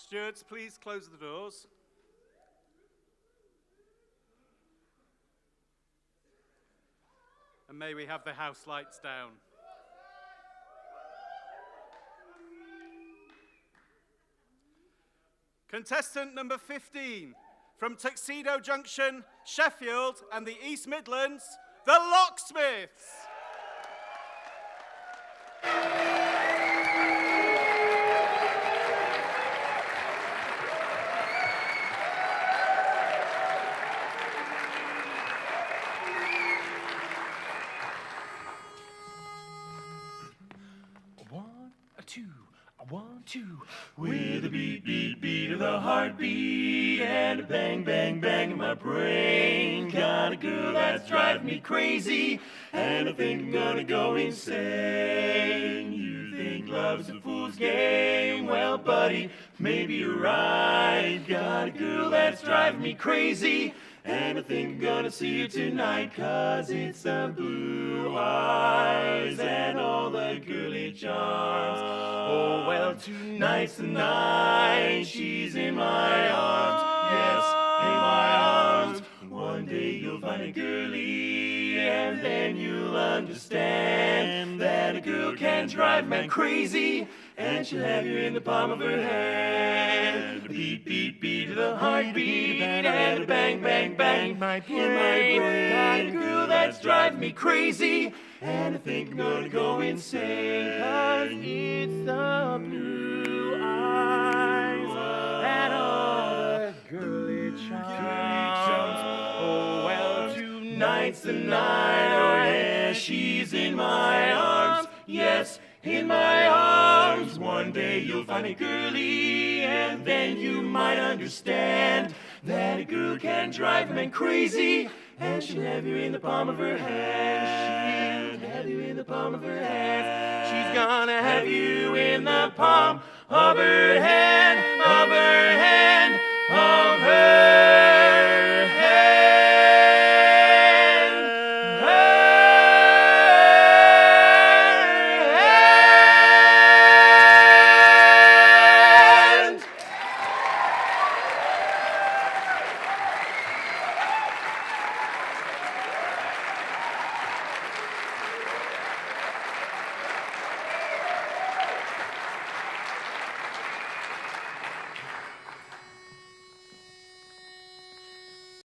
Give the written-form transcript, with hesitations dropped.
Stewards, please close the doors. And may we have the house lights down. Contestant number 15, from Tuxedo Junction, Sheffield, and the East Midlands, the Locksmiths. One, two, with a beat, beat, beat of the heartbeat and a bang, bang, bang in my brain. Got a girl that's driving me crazy, and I think I'm gonna go insane. You think love's a fool's game? Well, buddy, maybe you're right. Got a girl that's driving me crazy, and I think I'm gonna see her tonight, 'cause it's the blue eyes and all the girly charms. Oh, well, tonight's the night, she's in my arms, yes, in my arms. One day you'll find a girlie, and then you'll understand that a girl can drive man crazy, and she'll have you in the palm of her hand. Beat, beat, beat of the heartbeat, and a bang, bang, bang in my brain. Got a girl that's driving me crazy, and I think I'm gonna go insane, 'cause it's the blue eyes and all the girly charms. Oh, well, tonight's the night, oh yeah, she's in my arms, yes, in my arms. One day you'll find a girlie, and then you might understand that a girl can drive men crazy, and she'll have you in the palm of her hand. She'll have you in the palm of her hand. She's gonna have you in the palm of her hand.